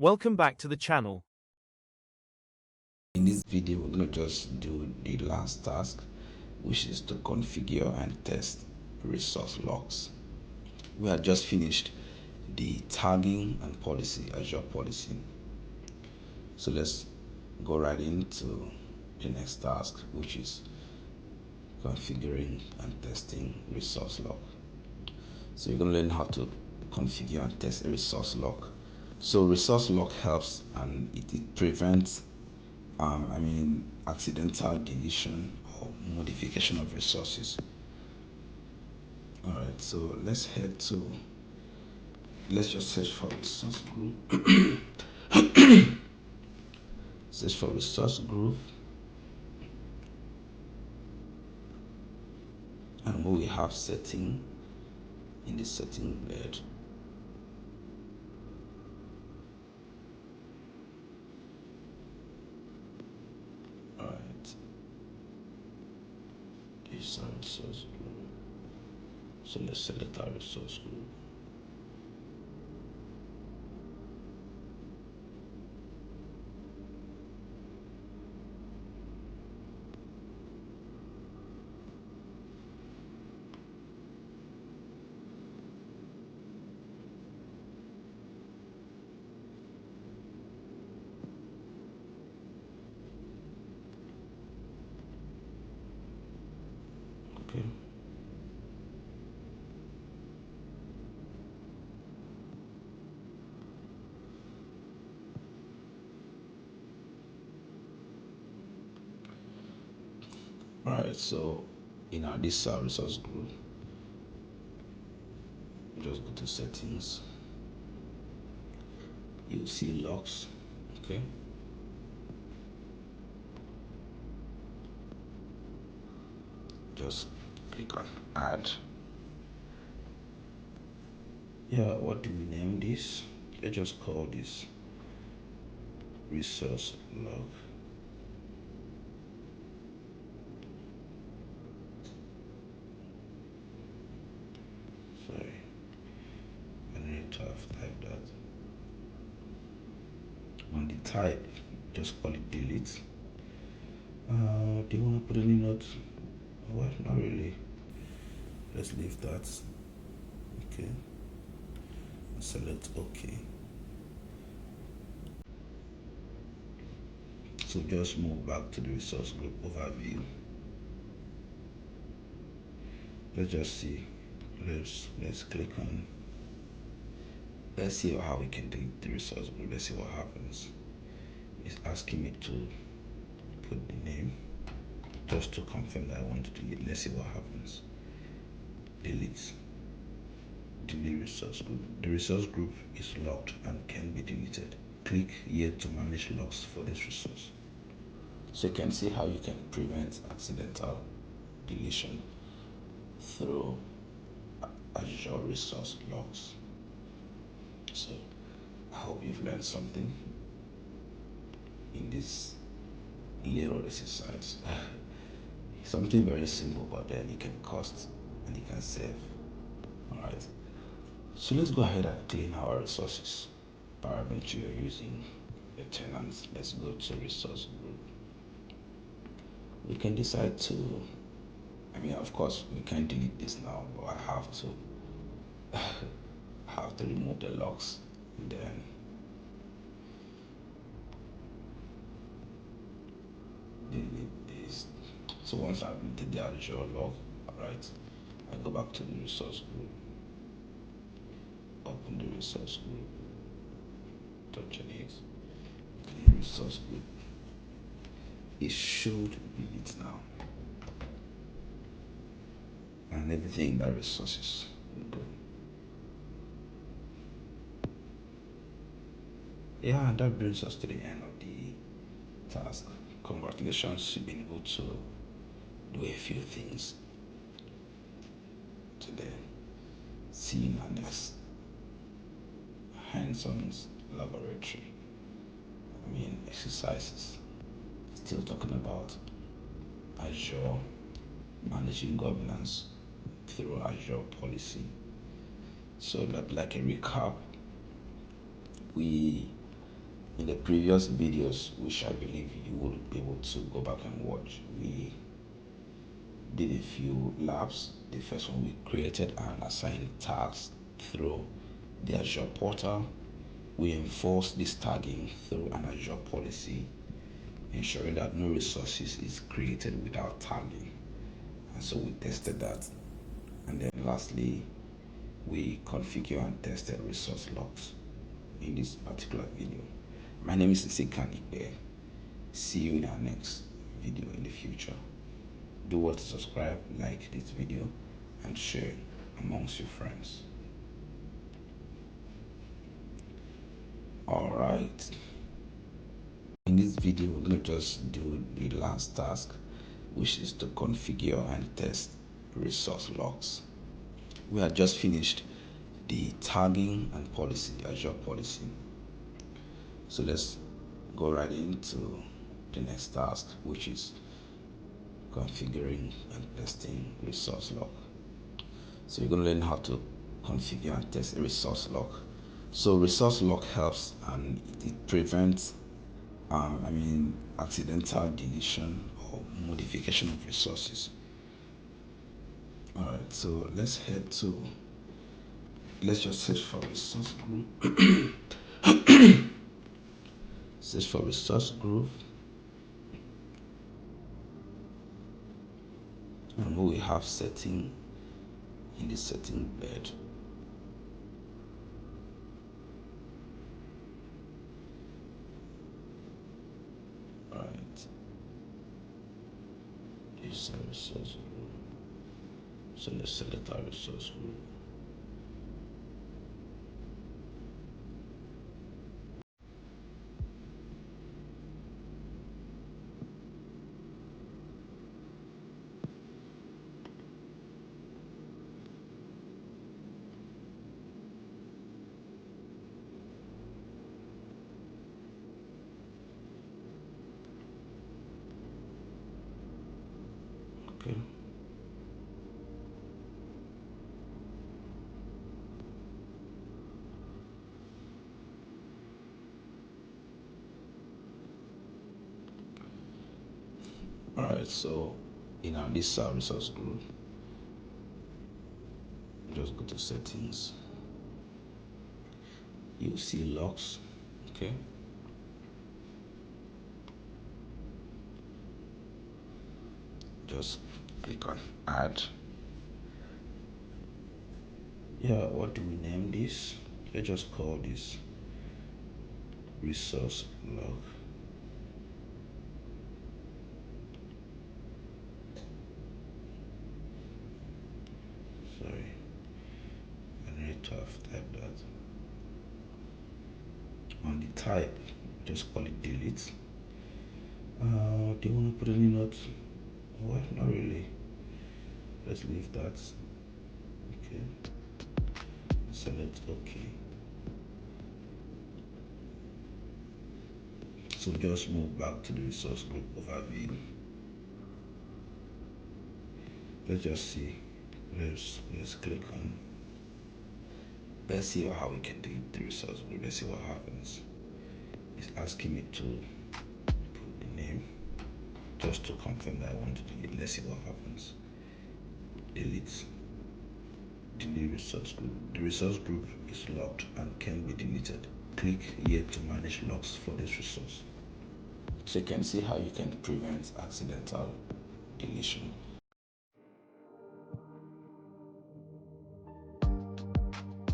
Welcome back to the channel. In this video, we're going to just do the last task, which is to configure and test resource logs. We had just finished the tagging and policy, Azure policy. So let's go right into the next task, which is configuring and testing resource log. So you're going to learn how to configure and test a resource log. So resource log helps and it prevents accidental deletion or modification of resources. All right, so let's just search for resource group. Search for resource group, and we have setting in the setting bed. All right, this is our resource group. So let's select our resource group. Okay. All right, so in our this resource group, just go to settings. You'll see logs. Okay. Just click on add. Yeah, what do we name this? Let's just call this resource log. Sorry, I need to have typed that. On the type, just call it delete. Do you want to put any notes? Well, not really. Let's leave that. Okay. Select OK. So just move back to the resource group overview. Let's just see. Let's click on. Let's see how we can delete the resource group. Let's see what happens. It's asking me to put the name just to confirm that I want to delete. Let's see what happens. Delete resource group. The resource group is locked and can be deleted. Click here to manage logs for this resource. So you can see how you can prevent accidental deletion through Azure Resource Locks. So I hope you've learned something in this little exercise. Something very simple, but then it can cost and it can save. All right. So let's go ahead and clean our resources. Parameter you're using the tenants. Let's go to resource group. We can decide to, of course, we can delete this now, but I have to remove the logs. Then delete this. So once I've deleted the Azure log, alright, I go back to the resource group. Open the resource group. Touch on it. Clean resource group. It should be it now. And everything in that resources will go. Yeah, and that brings us to the end of the task. Congratulations, you've been able to do a few things today. See you in our next hands-on laboratory. Exercises. Still talking about Azure, managing governance through Azure policy. So that, like a recap, we In the previous videos, which I believe you will be able to go back and watch, we did a few labs. The first one, we created and assigned tags through the Azure portal. We enforce this tagging through an Azure policy, ensuring that no resources is created without tagging. And so we tested that. And then lastly, we configure and tested resource locks in this particular video. My name is Sikanipe. See you in our next video in the future. Do what to subscribe, like this video, and share amongst your friends. Alright. In this video, we're going to just do the last task, which is to configure and test resource locks. We have just finished the tagging and policy, the Azure policy. So let's go right into the next task, which is configuring and testing resource lock. So you're going to learn how to configure and test a resource lock. So resource lock helps and it prevents accidental deletion or modification of resources. Alright, so let's just search for resource group. Search for resource group. And we have setting in the setting bed. Alright. This is a resource group. So let's select our resource group. Okay. Alright, so in our this resource group, just go to settings. You'll see locks. Okay. Just click on add. Yeah, what do we name this? Let's just call this resource lock. Sorry, I need to have typed that. On the type, just call it delete. Do you want to put any notes? Well, not really. Let's leave that. Okay. Select OK. So just move back to the resource group overview. Let's just see. Let's click on. Let's see how we can delete the resource group. Let's see what happens. It's asking me to put the name just to confirm that I want to delete. Let's see what happens. Delete resource group. The resource group is locked and can be deleted. Click here to manage locks for this resource. So you can see how you can prevent accidental deletion.